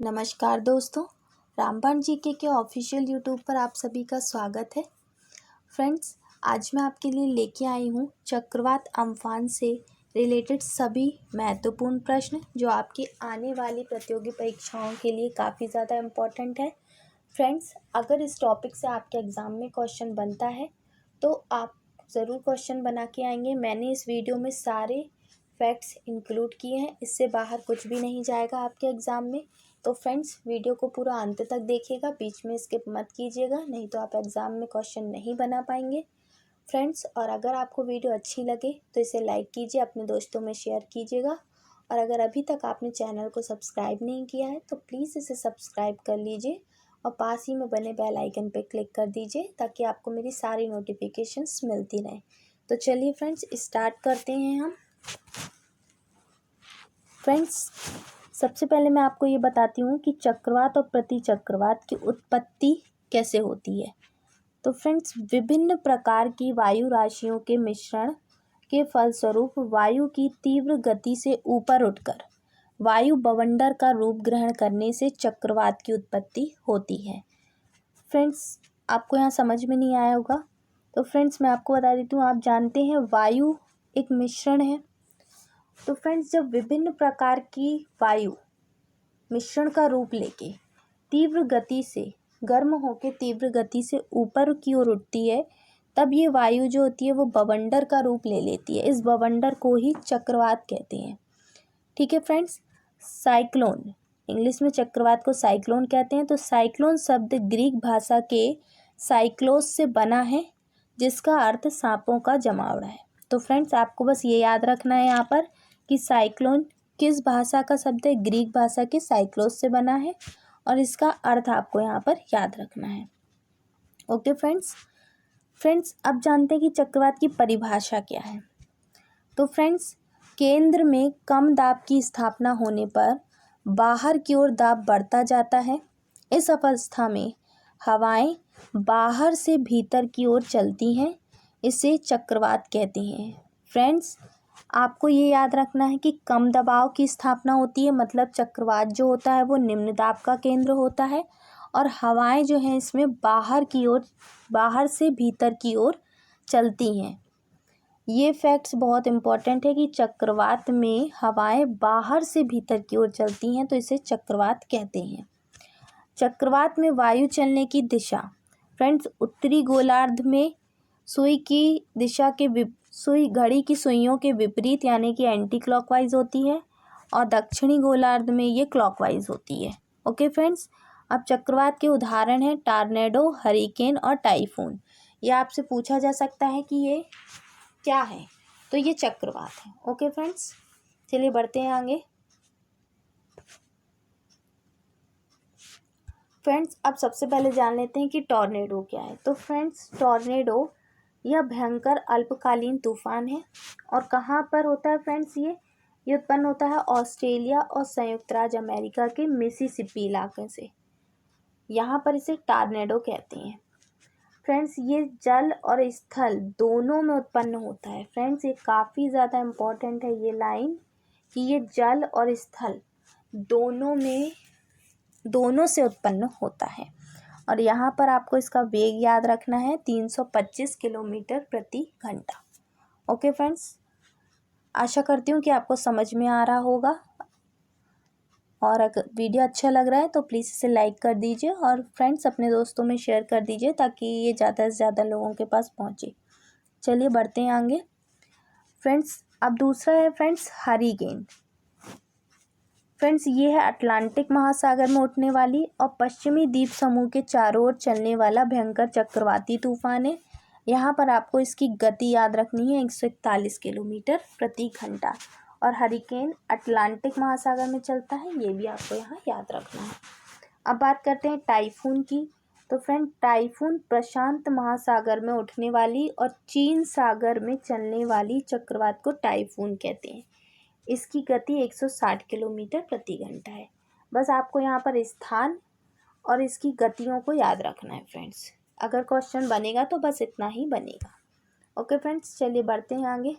नमस्कार दोस्तों, रामबाण जीके के ऑफिशियल यूट्यूब पर आप सभी का स्वागत है। फ्रेंड्स, आज मैं आपके लिए लेके आई हूँ चक्रवात अम्फान से रिलेटेड सभी महत्वपूर्ण प्रश्न जो आपकी आने वाली प्रतियोगी परीक्षाओं के लिए काफ़ी ज़्यादा इम्पोर्टेंट है। फ्रेंड्स, अगर इस टॉपिक से आपके एग्ज़ाम में क्वेश्चन बनता है तो आप ज़रूर क्वेश्चन बना के आएंगे। मैंने इस वीडियो में सारे फैक्ट्स इंक्लूड किए हैं, इससे बाहर कुछ भी नहीं जाएगा आपके एग्ज़ाम में। तो फ्रेंड्स, वीडियो को पूरा अंत तक देखिएगा, बीच में स्किप मत कीजिएगा, नहीं तो आप एग्ज़ाम में क्वेश्चन नहीं बना पाएंगे। फ्रेंड्स, और अगर आपको वीडियो अच्छी लगे तो इसे लाइक कीजिए, अपने दोस्तों में शेयर कीजिएगा। और अगर अभी तक आपने चैनल को सब्सक्राइब नहीं किया है तो प्लीज़ इसे सब्सक्राइब कर लीजिए और पास ही में बने बेल आइकन पर क्लिक कर दीजिए ताकि आपको मेरी सारी नोटिफिकेशंस मिलती रहें। तो चलिए फ्रेंड्स, स्टार्ट करते हैं हम। फ्रेंड्स, सबसे पहले मैं आपको ये बताती हूँ कि चक्रवात और प्रतिचक्रवात की उत्पत्ति कैसे होती है। तो फ्रेंड्स, विभिन्न प्रकार की वायु राशियों के मिश्रण के फलस्वरूप वायु की तीव्र गति से ऊपर उठकर वायु बवंडर का रूप ग्रहण करने से चक्रवात की उत्पत्ति होती है। फ्रेंड्स, आपको यहाँ समझ में नहीं आया होगा, तो फ्रेंड्स मैं आपको बता देती हूँ। आप जानते हैं वायु एक मिश्रण है। तो फ्रेंड्स, जब विभिन्न प्रकार की वायु मिश्रण का रूप लेके तीव्र गति से गर्म होकर तीव्र गति से ऊपर की ओर उठती है, तब ये वायु जो होती है वो बवंडर का रूप ले लेती है। इस बवंडर को ही चक्रवात कहते हैं। ठीक है फ्रेंड्स। साइक्लोन, इंग्लिश में चक्रवात को साइक्लोन कहते हैं। तो साइक्लोन शब्द ग्रीक भाषा के साइक्लोस से बना है, जिसका अर्थ सांपों का जमावड़ा है। तो फ्रेंड्स, आपको बस ये याद रखना है यहाँ पर कि साइक्लोन किस भाषा का शब्द है, ग्रीक भाषा के साइक्लोस से बना है, और इसका अर्थ आपको यहाँ पर याद रखना है। ओके फ्रेंड्स, अब जानते हैं कि चक्रवात की परिभाषा क्या है। तो फ्रेंड्स, केंद्र में कम दाब की स्थापना होने पर बाहर की ओर दाब बढ़ता जाता है। इस अवस्था में हवाएं बाहर से भीतर की ओर चलती हैं, इसे चक्रवात कहते हैं। फ्रेंड्स, आपको ये याद रखना है कि कम दबाव की स्थापना होती है, मतलब चक्रवात जो होता है वो निम्न दाब का केंद्र होता है, और हवाएं जो हैं इसमें बाहर से भीतर की ओर चलती हैं। ये फैक्ट्स बहुत इम्पॉर्टेंट है कि चक्रवात में हवाएं बाहर से भीतर की ओर चलती हैं, तो इसे चक्रवात कहते हैं। चक्रवात में वायु चलने की दिशा, फ्रेंड्स, उत्तरी गोलार्ध में सुई की दिशा के घड़ी की सुइयों के विपरीत यानी कि एंटी क्लॉकवाइज होती है, और दक्षिणी गोलार्ध में ये क्लॉकवाइज होती है। ओके फ्रेंड्स, अब चक्रवात के उदाहरण हैं टॉर्नेडो, हरिकेन और टाइफून। ये आपसे पूछा जा सकता है कि ये क्या है, तो ये चक्रवात है। ओके फ्रेंड्स, चलिए बढ़ते हैं आगे। फ्रेंड्स, अब सबसे पहले जान लेते हैं कि टॉर्नेडो क्या है। तो फ्रेंड्स, टॉर्नेडो यह भयंकर अल्पकालीन तूफान है, और कहाँ पर होता है फ्रेंड्स, ये उत्पन्न होता है ऑस्ट्रेलिया और संयुक्त राज्य अमेरिका के मिसिसिपी इलाके से। यहाँ पर इसे टॉर्नेडो कहते हैं। फ्रेंड्स, ये जल और स्थल दोनों में उत्पन्न होता है। फ्रेंड्स, ये काफ़ी ज़्यादा इम्पोर्टेंट है ये लाइन कि ये जल और स्थल दोनों से उत्पन्न होता है। और यहाँ पर आपको इसका वेग याद रखना है, 325 किलोमीटर प्रति घंटा। ओके फ्रेंड्स, आशा करती हूँ कि आपको समझ में आ रहा होगा, और अगर वीडियो अच्छा लग रहा है तो प्लीज़ इसे लाइक कर दीजिए, और फ्रेंड्स अपने दोस्तों में शेयर कर दीजिए ताकि ये ज़्यादा से ज़्यादा लोगों के पास पहुँचे। चलिए बढ़ते हैं आगे। फ्रेंड्स, अब दूसरा है फ्रेंड्स हरिकेन। फ्रेंड्स, ये है अटलांटिक महासागर में उठने वाली और पश्चिमी द्वीप समूह के चारों ओर चलने वाला भयंकर चक्रवाती तूफान है। यहाँ पर आपको इसकी गति याद रखनी है, 141 किलोमीटर प्रति घंटा, और हरिकेन अटलांटिक महासागर में चलता है, ये भी आपको यहाँ याद रखना है। अब बात करते हैं टाइफून की। तो फ्रेंड, टाइफून प्रशांत महासागर में उठने वाली और चीन सागर में चलने वाली चक्रवात को टाइफून कहते हैं। इसकी गति 160 किलोमीटर प्रति घंटा है। बस आपको यहाँ पर स्थान और इसकी गतियों को याद रखना है फ्रेंड्स। अगर क्वेश्चन बनेगा तो बस इतना ही बनेगा। ओके फ्रेंड्स, चलिए बढ़ते हैं आगे।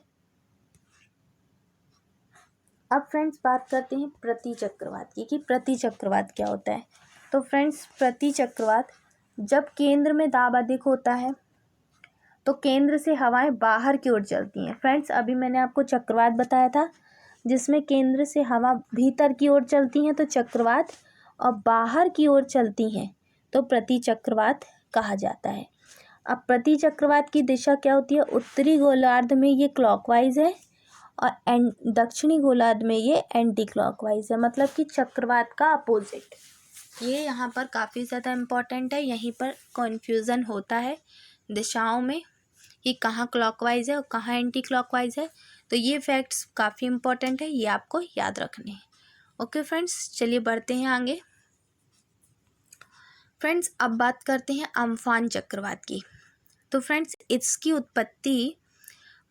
अब फ्रेंड्स बात करते हैं प्रति चक्रवात की कि प्रति चक्रवात क्या होता है। तो फ्रेंड्स प्रति चक्रवात, जब केंद्र में दाब अधिक होता है तो केंद्र से हवाएं बाहर की ओर चलती हैं। फ्रेंड्स अभी मैंने आपको चक्रवात बताया था जिसमें केंद्र से हवा भीतर की ओर चलती हैं तो चक्रवात, और बाहर की ओर चलती हैं तो प्रति चक्रवात कहा जाता है। अब प्रति चक्रवात की दिशा क्या होती है, उत्तरी गोलार्ध में ये क्लॉकवाइज है और दक्षिणी गोलार्ध में ये एंटी क्लॉकवाइज है, मतलब कि चक्रवात का अपोजिट। ये यहाँ पर काफ़ी ज़्यादा इम्पॉर्टेंट है, यहीं पर कन्फ्यूज़न होता है दिशाओं में कि कहाँ क्लॉकवाइज है और कहाँ एंटी क्लॉकवाइज है। तो ये फैक्ट्स काफ़ी इम्पॉर्टेंट है, ये आपको याद रखने हैं। ओके फ्रेंड्स, चलिए बढ़ते हैं आगे। फ्रेंड्स अब बात करते हैं अम्फान चक्रवात की। तो फ्रेंड्स इसकी उत्पत्ति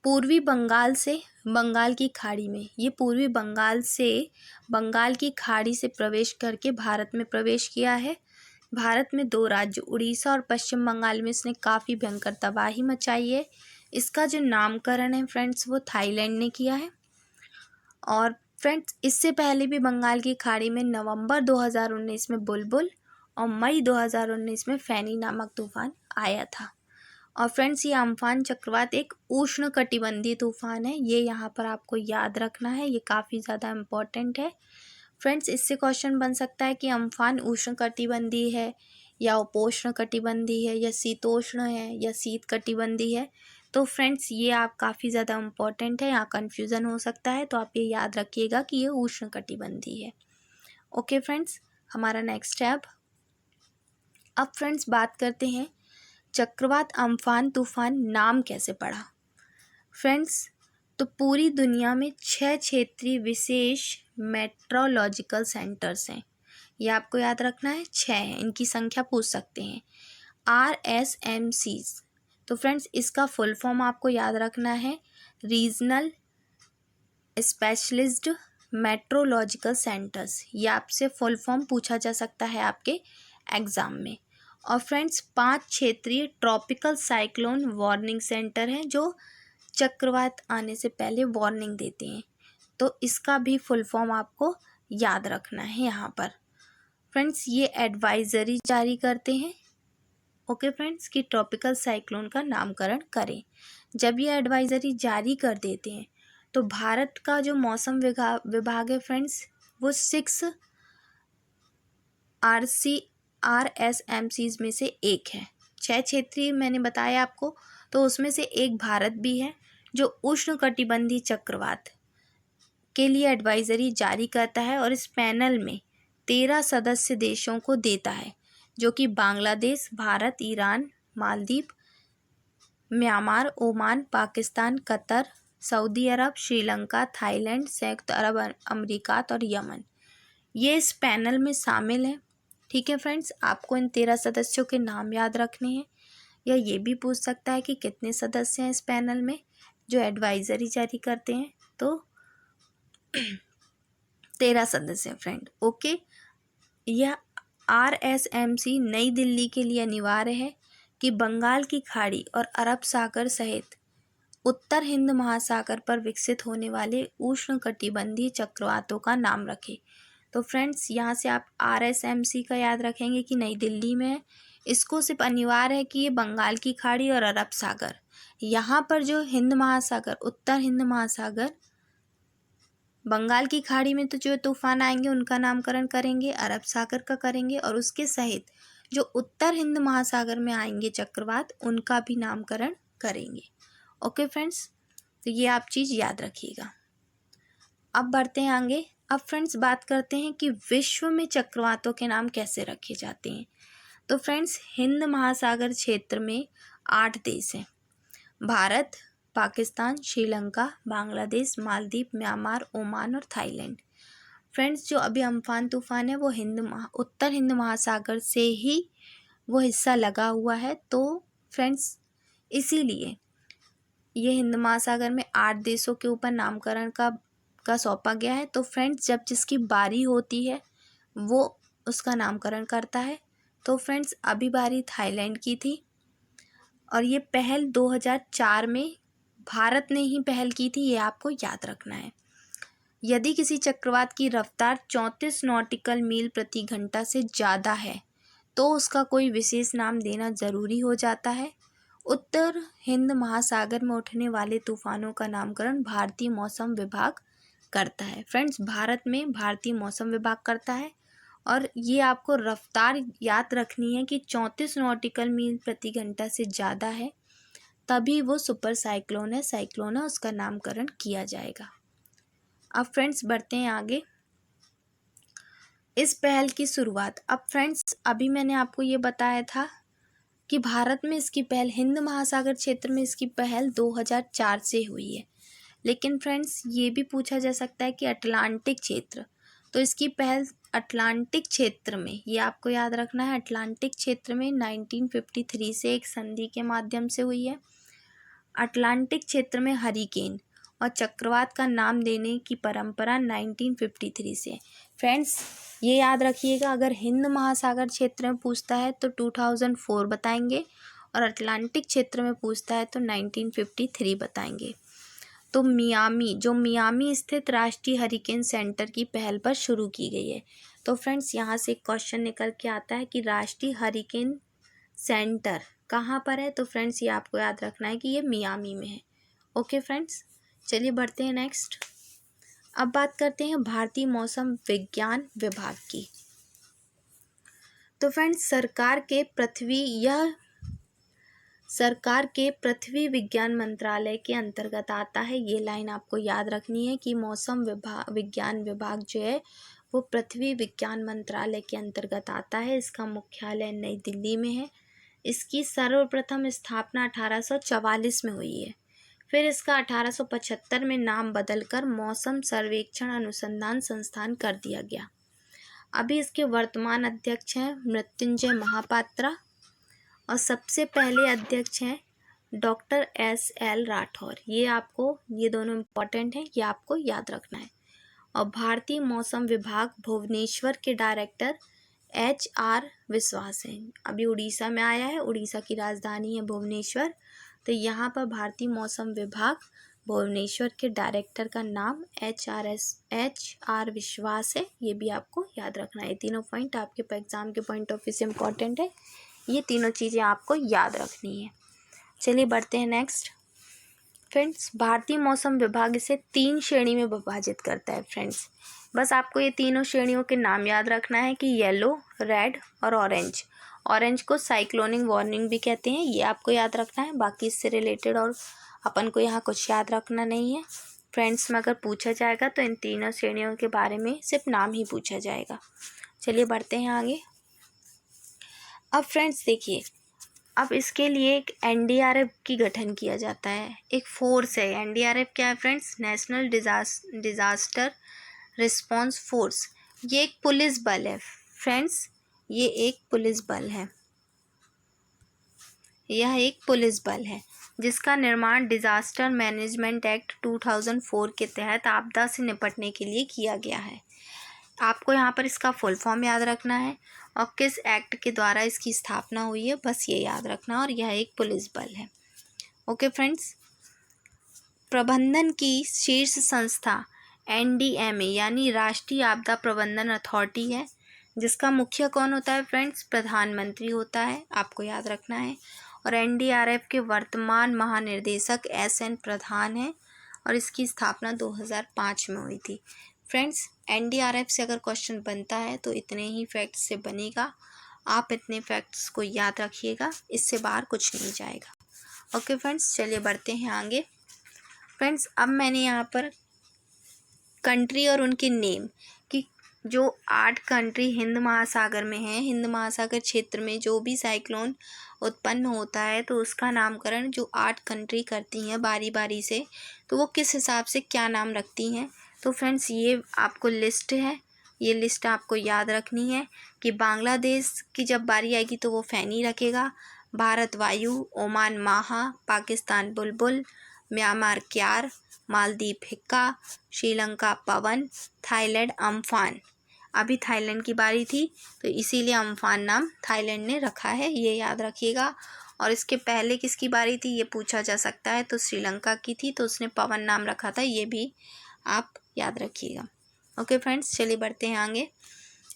पूर्वी बंगाल से, बंगाल की खाड़ी में, ये पूर्वी बंगाल से बंगाल की खाड़ी से प्रवेश करके भारत में प्रवेश किया है। भारत में 2 राज्य उड़ीसा और पश्चिम बंगाल में इसने काफ़ी भयंकर तबाही मचाई है। इसका जो नामकरण है फ्रेंड्स वो थाईलैंड ने किया है। और फ्रेंड्स इससे पहले भी बंगाल की खाड़ी में नवंबर 2019 में बुलबुल और मई 2019 में फैनी नामक तूफान आया था। और फ्रेंड्स ये अम्फान चक्रवात एक उष्णकटिबंधीय तूफान है, ये यहाँ पर आपको याद रखना है, ये काफ़ी ज़्यादा इम्पॉर्टेंट है। फ्रेंड्स इससे क्वेश्चन बन सकता है कि अम्फान उष्णकटिबंधीय है या उपोष्णकटिबंधीय है या शीतोष्ण है या शीतकटिबंधीय है। तो फ्रेंड्स ये आप काफ़ी ज़्यादा इम्पॉर्टेंट है, यहाँ कन्फ्यूज़न हो सकता है, तो आप ये याद रखिएगा कि ये उष्णकटिबंधीय है। ओके फ्रेंड्स, हमारा नेक्स्ट है अब फ्रेंड्स बात करते हैं चक्रवात अम्फान तूफान नाम कैसे पड़ा। फ्रेंड्स तो पूरी दुनिया में 6 क्षेत्रीय विशेष मेट्रोलॉजिकल सेंटर्स हैं, ये आपको याद रखना है, 6 हैं, इनकी संख्या पूछ सकते हैं। RSMCs, तो फ्रेंड्स इसका फुल फॉर्म आपको याद रखना है, रीजनल स्पेशलिज्ड मेट्रोलॉजिकल सेंटर्स, ये आपसे फुल फॉर्म पूछा जा सकता है आपके एग्ज़ाम में। और फ्रेंड्स 5 क्षेत्रीय ट्रॉपिकल साइक्लोन वार्निंग सेंटर हैं जो चक्रवात आने से पहले वार्निंग देते हैं, तो इसका भी फुल फॉर्म आपको याद रखना है यहाँ पर। फ्रेंड्स ये एडवाइजरी जारी करते हैं, ओके फ्रेंड्स, कि ट्रॉपिकल साइक्लोन का नामकरण करें। जब ये एडवाइजरी जारी कर देते हैं तो भारत का जो मौसम विभाग है फ्रेंड्स वो 6 RSMCs में से एक है। 6 क्षेत्रीय मैंने बताया आपको, तो उसमें से एक भारत भी है जो उष्णकटिबंधीय चक्रवात के लिए एडवाइजरी जारी करता है और इस पैनल में 13 सदस्य देशों को देता है, जो कि Bangladesh, Bharat, Iran, Maldives, Myanmar, Oman, Pakistan, Qatar, Saudi Arab, Sri Lanka, Thailand, संयुक्त अरब अमीरात और यमन, ये इस पैनल में शामिल हैं। ठीक है फ्रेंड्स, आपको इन 13 सदस्यों के नाम याद रखने हैं, या ये भी पूछ सकता है कि कितने सदस्य हैं इस पैनल में जो एडवाइजरी जारी करते हैं, तो 13 सदस्य हैं फ्रेंड। ओके, यह RSMC नई दिल्ली के लिए अनिवार्य है कि बंगाल की खाड़ी और अरब सागर सहित उत्तर हिंद महासागर पर विकसित होने वाले उष्णकटिबंधीय चक्रवातों का नाम रखें। तो फ्रेंड्स यहाँ से आप RSMC का याद रखेंगे कि नई दिल्ली में है, इसको सिर्फ अनिवार्य है कि ये बंगाल की खाड़ी और अरब सागर, यहाँ पर जो हिंद महासागर, उत्तर हिंद महासागर, बंगाल की खाड़ी में तो जो तूफान आएंगे उनका नामकरण करेंगे, अरब सागर का करेंगे, और उसके सहित जो उत्तर हिंद महासागर में आएंगे चक्रवात उनका भी नामकरण करेंगे। ओके फ्रेंड्स, तो ये आप चीज़ याद रखिएगा। अब बढ़ते हैं आगे। अब फ्रेंड्स बात करते हैं कि विश्व में चक्रवातों के नाम कैसे रखे जाते हैं। तो फ्रेंड्स हिंद महासागर क्षेत्र में 8 देश हैं, भारत, पाकिस्तान, श्रीलंका, बांग्लादेश, मालदीव, म्यांमार, ओमान और थाईलैंड। फ्रेंड्स जो अभी अम्फान तूफान है वो उत्तर हिंद महासागर से ही वो हिस्सा लगा हुआ है, तो फ्रेंड्स इसीलिए ये हिंद महासागर में 8 देशों के ऊपर नामकरण का सौंपा गया है। तो फ्रेंड्स जब जिसकी बारी होती है वो उसका नामकरण करता है। तो फ्रेंड्स अभी बारी थाईलैंड की थी और ये पहल 2004 में भारत ने ही पहल की थी, ये आपको याद रखना है। यदि किसी चक्रवात की रफ्तार 34 नॉटिकल मील प्रति घंटा से ज़्यादा है तो उसका कोई विशेष नाम देना ज़रूरी हो जाता है। उत्तर हिंद महासागर में उठने वाले तूफानों का नामकरण भारतीय मौसम विभाग करता है। फ्रेंड्स, भारत में भारतीय मौसम विभाग करता है और ये आपको रफ्तार याद रखनी है कि 34 नॉटिकल मील प्रति घंटा से ज़्यादा है तभी वो सुपर साइक्लोन है, साइक्लोन है, उसका नामकरण किया जाएगा। अब फ्रेंड्स बढ़ते हैं आगे। इस पहल की शुरुआत, अब फ्रेंड्स अभी मैंने आपको ये बताया था कि भारत में इसकी पहल, हिंद महासागर क्षेत्र में इसकी पहल 2004 से हुई है। लेकिन फ्रेंड्स ये भी पूछा जा सकता है कि अटलांटिक क्षेत्र, तो इसकी पहल अटलांटिक क्षेत्र में, ये आपको याद रखना है, अटलांटिक क्षेत्र में 1953 से एक संधि के माध्यम से हुई है। अटलांटिक क्षेत्र में हरिकेन और चक्रवात का नाम देने की परंपरा 1953 से। फ्रेंड्स ये याद रखिएगा, अगर हिंद महासागर क्षेत्र में पूछता है तो 2004 बताएंगे और अटलांटिक क्षेत्र में पूछता है तो 1953 बताएंगे। तो मियामी स्थित राष्ट्रीय हरिकेन सेंटर की पहल पर शुरू की गई है। तो फ्रेंड्स यहाँ से क्वेश्चन निकल के आता है कि राष्ट्रीय हरिकेन सेंटर कहाँ पर है, तो फ्रेंड्स ये आपको याद रखना है कि ये मियामी में है। ओके फ्रेंड्स, चलिए बढ़ते हैं नेक्स्ट। अब बात करते हैं भारतीय मौसम विज्ञान विभाग की। तो फ्रेंड्स सरकार के पृथ्वी विज्ञान मंत्रालय के अंतर्गत आता है। ये लाइन आपको याद रखनी है कि मौसम विज्ञान विभाग जो है वो पृथ्वी विज्ञान मंत्रालय के अंतर्गत आता है। इसका मुख्यालय नई दिल्ली में है। इसकी सर्वप्रथम स्थापना 1844 में हुई है। फिर इसका 1875 में नाम बदलकर मौसम सर्वेक्षण अनुसंधान संस्थान कर दिया गया। अभी इसके वर्तमान अध्यक्ष हैं मृत्युंजय महापात्रा और सबसे पहले अध्यक्ष हैं डॉक्टर SL राठौर। ये दोनों इम्पॉर्टेंट हैं, ये आपको याद रखना है। और भारतीय मौसम विभाग भुवनेश्वर के डायरेक्टर HR विश्वास हैं। अभी उड़ीसा में आया है, उड़ीसा की राजधानी है भुवनेश्वर। तो यहाँ पर भारतीय मौसम विभाग भुवनेश्वर के डायरेक्टर का नाम HR विश्वास है। ये भी आपको याद रखना है। तीनों पॉइंट आपके एग्जाम के पॉइंट ऑफ व्यू से इम्पॉर्टेंट है। ये तीनों चीज़ें आपको याद रखनी है। चलिए बढ़ते हैं नेक्स्ट। फ्रेंड्स भारतीय मौसम विभाग इसे 3 श्रेणी में विभाजित करता है। फ्रेंड्स बस आपको ये तीनों श्रेणियों के नाम याद रखना है कि येलो, रेड और ऑरेंज। ऑरेंज को साइक्लोनिक वार्निंग भी कहते हैं, ये आपको याद रखना है। बाकी इससे रिलेटेड और अपन को यहाँ कुछ याद रखना नहीं है। फ्रेंड्स में अगर पूछा जाएगा तो इन तीनों श्रेणियों के बारे में सिर्फ नाम ही पूछा जाएगा। चलिए बढ़ते हैं आगे। अब फ्रेंड्स देखिए, अब इसके लिए एक NDRF की गठन किया जाता है, एक फोर्स है। NDRF क्या है friends? National disaster response force. ये एक पुलिस बल है फ्रेंड्स, ये एक पुलिस बल है। यह एक पुलिस बल है जिसका निर्माण डिज़ास्टर मैनेजमेंट एक्ट 2004 के तहत आपदा से निपटने के लिए किया गया है। आपको यहाँ पर इसका फुल फॉर्म याद रखना है और किस एक्ट के द्वारा इसकी स्थापना हुई है, बस ये याद रखना। और यह एक पुलिस बल है। ओके फ्रेंड्स, प्रबंधन की शीर्ष संस्था NDMA यानी राष्ट्रीय आपदा प्रबंधन अथॉरिटी है, जिसका मुखिया कौन होता है फ्रेंड्स? प्रधानमंत्री होता है, आपको याद रखना है। और NDRF के वर्तमान महानिर्देशक SN प्रधान हैं और इसकी स्थापना 2005 में हुई थी। फ्रेंड्स NDRF से अगर क्वेश्चन बनता है तो इतने ही फैक्ट्स से बनेगा। आप इतने फैक्ट्स को याद रखिएगा, इससे बाहर कुछ नहीं जाएगा। ओके फ्रेंड्स, चलिए बढ़ते हैं आगे। फ्रेंड्स अब मैंने यहाँ पर कंट्री और उनके नेम कि जो 8 कंट्री हिंद महासागर में हैं, हिंद महासागर क्षेत्र में जो भी साइक्लोन उत्पन्न होता है तो उसका नामकरण जो 8 कंट्री करती हैं बारी बारी से, तो वो किस हिसाब से क्या नाम रखती हैं। तो फ्रेंड्स ये आपको लिस्ट है, ये लिस्ट आपको याद रखनी है कि बांग्लादेश की जब बारी आएगी तो वो फैनी रखेगा, भारत वायु, ओमान माहा, पाकिस्तान बुलबुल, म्यांमार क्यार, मालदीव हिक्का, श्रीलंका पवन, थाईलैंड अम्फान। अभी थाईलैंड की बारी थी तो इसीलिए अम्फान नाम थाईलैंड ने रखा है, ये याद रखिएगा। और इसके पहले किसकी बारी थी ये पूछा जा सकता है, तो श्रीलंका की थी तो उसने पवन नाम रखा था, ये भी आप याद रखिएगा। ओके फ्रेंड्स, चलिए बढ़ते हैं आगे।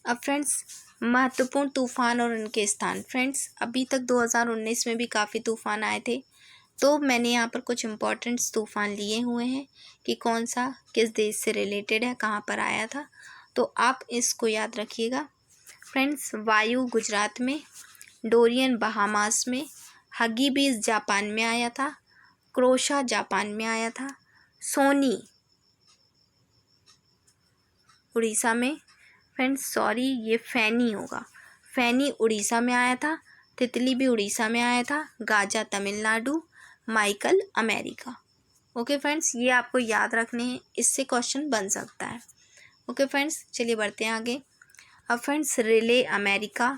अब फ्रेंड्स, महत्वपूर्ण तूफान और उनके स्थान। फ्रेंड्स, अभी तक 2019 में भी काफ़ी तूफान आए थे, तो मैंने यहाँ पर कुछ इम्पोर्टेंट्स तूफान लिए हुए हैं कि कौन सा किस देश से रिलेटेड है, कहाँ पर आया था, तो आप इसको याद रखिएगा। फ्रेंड्स, वायु गुजरात में, डोरियन बहामास में, हगीबीज जापान में आया था, क्रोशा जापान में आया था, सोनी उड़ीसा में, फ्रेंड्स सॉरी ये फैनी होगा, फैनी उड़ीसा में आया था, तितली भी उड़ीसा में आया था, Gaza Tamil Nadu, Michael America. Okay friends, ये आपको याद रखने हैं, इससे क्वेश्चन बन सकता है। ओके फ्रेंड्स, चलिए बढ़ते हैं आगे। अब फ्रेंड्स, रिले अमेरिका,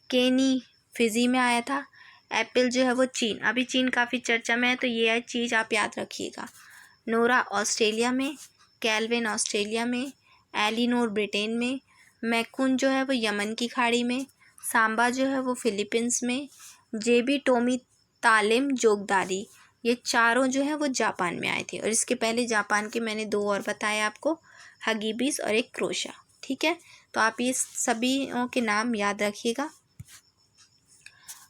केनी फिजी में आया था, एप्पल जो है वो चीन, अभी चीन काफ़ी चर्चा में है, तो ये चीज़ आप याद रखिएगा। नोरा ऑस्ट्रेलिया में, कैल्विन ऑस्ट्रेलिया में, एलिनोर ब्रिटेन में, मैकून जो है वो यमन की खाड़ी में, सांबा जो है वो फिलीपींस में, जेबी टोमी तालिम जोगदारी, ये चारों जो है वो जापान में आए थे। और इसके पहले जापान के मैंने 2 और बताए आपको, हगीबीस और एक क्रोशा। ठीक है, तो आप ये सभी के नाम याद रखिएगा।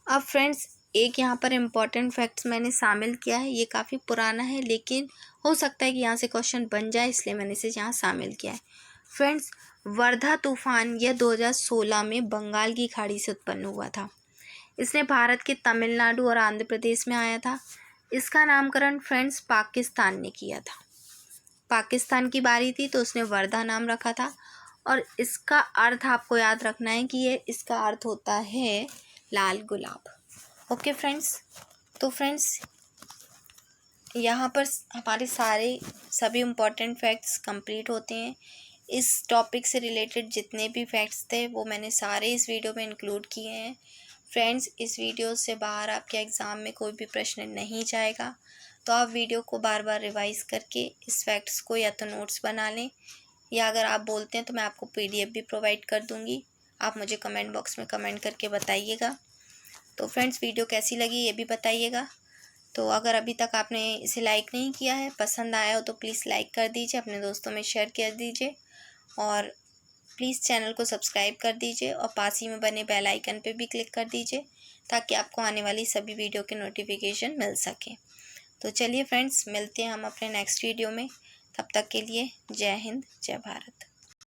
अब फ्रेंड्स, एक यहाँ पर इम्पॉर्टेंट फैक्ट्स मैंने शामिल किया है, ये काफ़ी पुराना है लेकिन हो सकता है कि यहाँ से क्वेश्चन बन जाए, इसलिए मैंने इसे यहाँ शामिल किया है। फ्रेंड्स, वर्धा तूफान यह 2016 में बंगाल की खाड़ी से उत्पन्न हुआ था। इसने भारत के तमिलनाडु और आंध्र प्रदेश में आया था। इसका नामकरण फ्रेंड्स पाकिस्तान ने किया था। पाकिस्तान की बारी थी तो उसने वर्धा नाम रखा था। और इसका अर्थ आपको याद रखना है कि इसका अर्थ होता है लाल गुलाब। ओके फ्रेंड्स, तो फ्रेंड्स यहाँ पर हमारे सभी इम्पॉर्टेंट फैक्ट्स कंप्लीट होते हैं। इस टॉपिक से रिलेटेड जितने भी फैक्ट्स थे वो मैंने सारे इस वीडियो में इंक्लूड किए हैं। फ्रेंड्स, इस वीडियो से बाहर आपके एग्ज़ाम में कोई भी प्रश्न नहीं जाएगा, तो आप वीडियो को बार बार रिवाइज़ करके इस फैक्ट्स को या तो नोट्स बना लें, या अगर आप बोलते हैं तो मैं आपको PDF भी प्रोवाइड कर दूँगी। आप मुझे कमेंट बॉक्स में कमेंट करके बताइएगा। तो फ्रेंड्स, वीडियो कैसी लगी ये भी बताइएगा। तो अगर अभी तक आपने इसे लाइक नहीं किया है, पसंद आया हो तो प्लीज़ लाइक कर दीजिए, अपने दोस्तों में शेयर कर दीजिए, और प्लीज़ चैनल को सब्सक्राइब कर दीजिए और पास ही में बने बेल आइकन पे भी क्लिक कर दीजिए ताकि आपको आने वाली सभी वीडियो के नोटिफिकेशन मिल सके। तो चलिए फ्रेंड्स, मिलते हैं हम अपने नेक्स्ट वीडियो में। तब तक के लिए जय हिंद, जय भारत।